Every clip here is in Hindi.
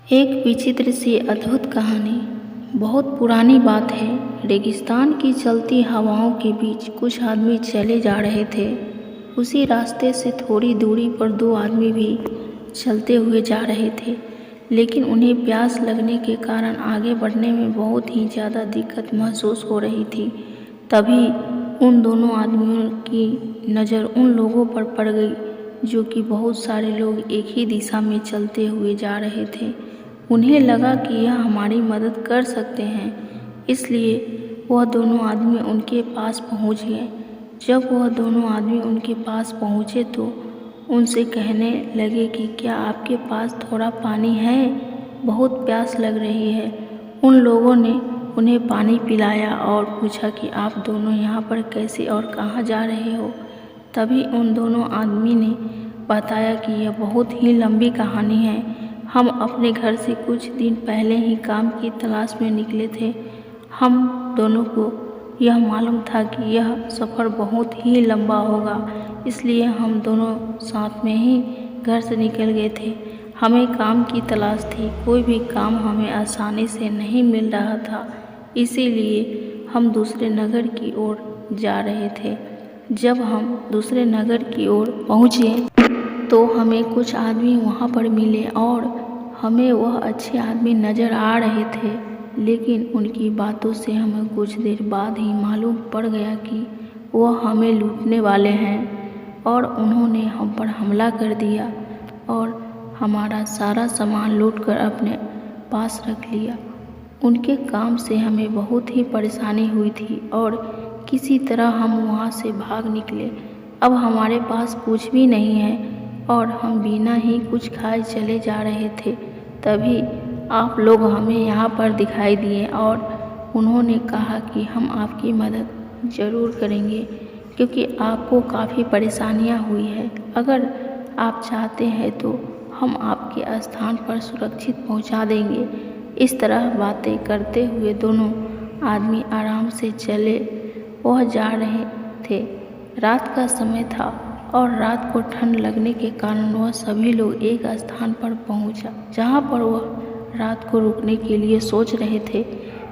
एक विचित्र सी अद्भुत कहानी। बहुत पुरानी बात है। रेगिस्तान की चलती हवाओं के बीच कुछ आदमी चले जा रहे थे। उसी रास्ते से थोड़ी दूरी पर दो आदमी भी चलते हुए जा रहे थे, लेकिन उन्हें प्यास लगने के कारण आगे बढ़ने में बहुत ही ज़्यादा दिक्कत महसूस हो रही थी। तभी उन दोनों आदमियों की नज़र उन लोगों पर पड़ गई जो कि बहुत सारे लोग एक ही दिशा में चलते हुए जा रहे थे। उन्हें लगा कि यह हमारी मदद कर सकते हैं, इसलिए वह दोनों आदमी उनके पास पहुंच गए। जब वह दोनों आदमी उनके पास पहुंचे तो उनसे कहने लगे कि क्या आपके पास थोड़ा पानी है, बहुत प्यास लग रही है। उन लोगों ने उन्हें पानी पिलाया और पूछा कि आप दोनों यहाँ पर कैसे और कहाँ जा रहे हो। तभी उन दोनों आदमी ने बताया कि यह बहुत ही लंबी कहानी है। हम अपने घर से कुछ दिन पहले ही काम की तलाश में निकले थे। हम दोनों को यह मालूम था कि यह सफ़र बहुत ही लंबा होगा, इसलिए हम दोनों साथ में ही घर से निकल गए थे। हमें काम की तलाश थी, कोई भी काम हमें आसानी से नहीं मिल रहा था, इसीलिए हम दूसरे नगर की ओर जा रहे थे। जब हम दूसरे नगर की ओर पहुँचे तो हमें कुछ आदमी वहाँ पर मिले और हमें वह अच्छे आदमी नज़र आ रहे थे, लेकिन उनकी बातों से हमें कुछ देर बाद ही मालूम पड़ गया कि वह हमें लूटने वाले हैं और उन्होंने हम पर हमला कर दिया और हमारा सारा सामान लूटकर अपने पास रख लिया। उनके काम से हमें बहुत ही परेशानी हुई थी और किसी तरह हम वहाँ से भाग निकले। अब हमारे पास कुछ भी नहीं है और हम बिना ही कुछ खाए चले जा रहे थे। तभी आप लोग हमें यहाँ पर दिखाई दिए और उन्होंने कहा कि हम आपकी मदद ज़रूर करेंगे, क्योंकि आपको काफ़ी परेशानियाँ हुई है। अगर आप चाहते हैं तो हम आपके स्थान पर सुरक्षित पहुँचा देंगे। इस तरह बातें करते हुए दोनों आदमी आराम से चले वह जा रहे थे। रात का समय था और रात को ठंड लगने के कारण वह सभी लोग एक स्थान पर पहुंचा जहां पर वह रात को रुकने के लिए सोच रहे थे।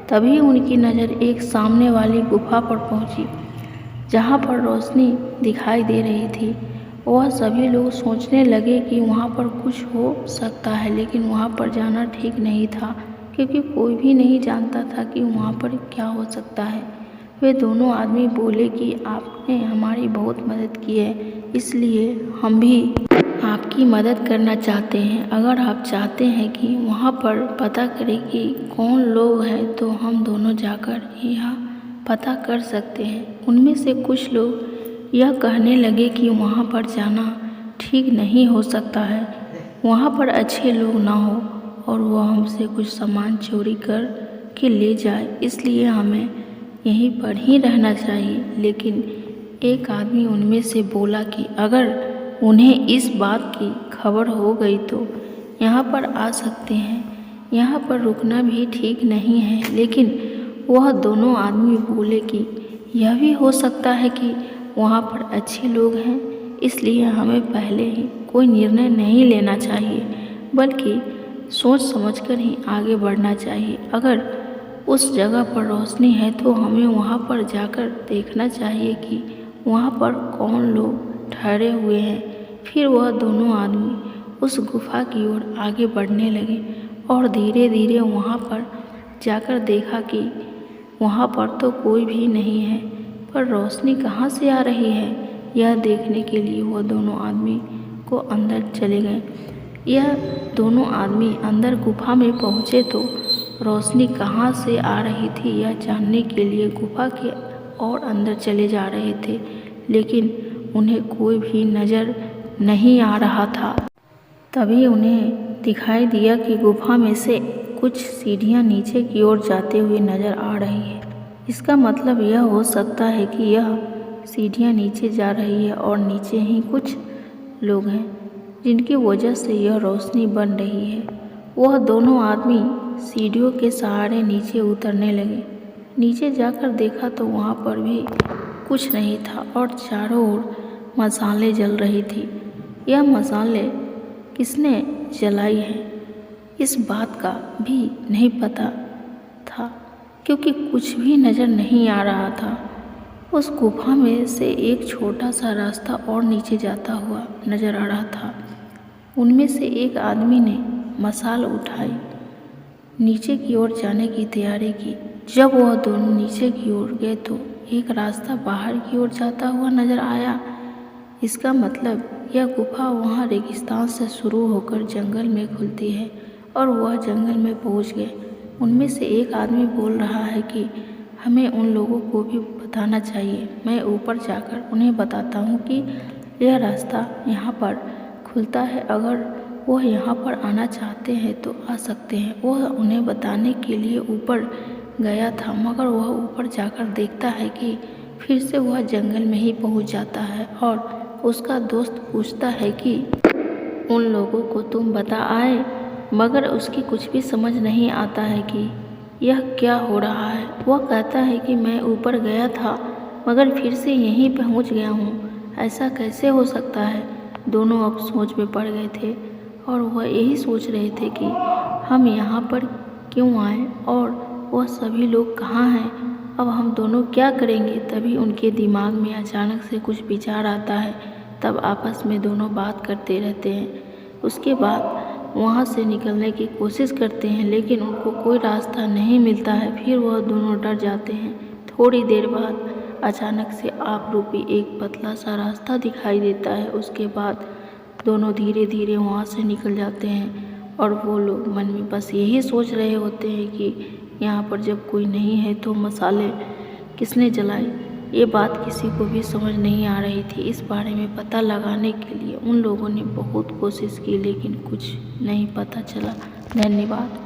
तभी उनकी नज़र एक सामने वाली गुफा पर पहुंची जहां पर रोशनी दिखाई दे रही थी। वह सभी लोग सोचने लगे कि वहां पर कुछ हो सकता है, लेकिन वहां पर जाना ठीक नहीं था, क्योंकि कोई भी नहीं जानता था कि वहां पर क्या हो सकता है। वे दोनों आदमी बोले कि आपने हमारी बहुत मदद की है, इसलिए हम भी आपकी मदद करना चाहते हैं। अगर आप चाहते हैं कि वहाँ पर पता करें कि कौन लोग हैं तो हम दोनों जाकर यह पता कर सकते हैं। उनमें से कुछ लोग यह कहने लगे कि वहाँ पर जाना ठीक नहीं हो सकता है, वहाँ पर अच्छे लोग ना हो और वह हमसे कुछ सामान चोरी कर के ले जाए, इसलिए हमें यहीं पर ही रहना चाहिए। लेकिन एक आदमी उनमें से बोला कि अगर उन्हें इस बात की खबर हो गई तो यहाँ पर आ सकते हैं, यहाँ पर रुकना भी ठीक नहीं है। लेकिन वह दोनों आदमी बोले कि यह भी हो सकता है कि वहाँ पर अच्छे लोग हैं, इसलिए हमें पहले ही कोई निर्णय नहीं लेना चाहिए, बल्कि सोच समझकर ही आगे बढ़ना चाहिए। अगर उस जगह पर रोशनी है तो हमें वहाँ पर जाकर देखना चाहिए कि वहाँ पर कौन लोग ठहरे हुए हैं। फिर वह दोनों आदमी उस गुफा की ओर आगे बढ़ने लगे और धीरे धीरे वहाँ पर जाकर देखा कि वहाँ पर तो कोई भी नहीं है, पर रोशनी कहाँ से आ रही है, यह देखने के लिए वह दोनों आदमी को अंदर चले गए। यह दोनों आदमी अंदर गुफा में पहुँचे तो रोशनी कहाँ से आ रही थी यह जानने के लिए गुफा के और अंदर चले जा रहे थे, लेकिन उन्हें कोई भी नज़र नहीं आ रहा था। तभी उन्हें दिखाई दिया कि गुफा में से कुछ सीढ़ियाँ नीचे की ओर जाते हुए नज़र आ रही है। इसका मतलब यह हो सकता है कि यह सीढ़ियाँ नीचे जा रही है और नीचे ही कुछ लोग हैं जिनकी वजह से यह रोशनी बन रही है। वह दोनों आदमी सीढ़ियों के सहारे नीचे उतरने लगे। नीचे जाकर देखा तो वहाँ पर भी कुछ नहीं था और चारों ओर मसालें जल रही थी। यह मसालें किसने जलाई हैं, इस बात का भी नहीं पता था क्योंकि कुछ भी नज़र नहीं आ रहा था। उस गुफा में से एक छोटा सा रास्ता और नीचे जाता हुआ नज़र आ रहा था। उनमें से एक आदमी ने मशाल उठाई, नीचे की ओर जाने की तैयारी की। जब वह दोनों नीचे की ओर गए तो एक रास्ता बाहर की ओर जाता हुआ नज़र आया। इसका मतलब यह गुफा वहाँ रेगिस्तान से शुरू होकर जंगल में खुलती है और वह जंगल में पहुँच गए। उनमें से एक आदमी बोल रहा है कि हमें उन लोगों को भी बताना चाहिए। मैं ऊपर जाकर उन्हें बताता हूँ कि यह रास्ता यहाँ पर खुलता है, अगर वह यहाँ पर आना चाहते हैं तो आ सकते हैं। वह उन्हें बताने के लिए ऊपर गया था, मगर वह ऊपर जाकर देखता है कि फिर से वह जंगल में ही पहुँच जाता है और उसका दोस्त पूछता है कि उन लोगों को तुम बता आए, मगर उसकी कुछ भी समझ नहीं आता है कि यह क्या हो रहा है। वह कहता है कि मैं ऊपर गया था मगर फिर से यहीं पहुंच गया हूँ, ऐसा कैसे हो सकता है। दोनों अब सोच में पड़ गए थे और वह यही सोच रहे थे कि हम यहाँ पर क्यों आए और वह सभी लोग कहाँ हैं, अब हम दोनों क्या करेंगे। तभी उनके दिमाग में अचानक से कुछ विचार आता है। तब आपस में दोनों बात करते रहते हैं। उसके बाद वहाँ से निकलने की कोशिश करते हैं लेकिन उनको कोई रास्ता नहीं मिलता है। फिर वह दोनों डर जाते हैं। थोड़ी देर बाद अचानक से आप रूपी एक पतला सा रास्ता दिखाई देता है। उसके बाद दोनों धीरे धीरे वहाँ से निकल जाते हैं और वो लोग मन में बस यही सोच रहे होते हैं कि यहाँ पर जब कोई नहीं है तो मसाले किसने जलाई। ये बात किसी को भी समझ नहीं आ रही थी। इस बारे में पता लगाने के लिए उन लोगों ने बहुत कोशिश की लेकिन कुछ नहीं पता चला। धन्यवाद।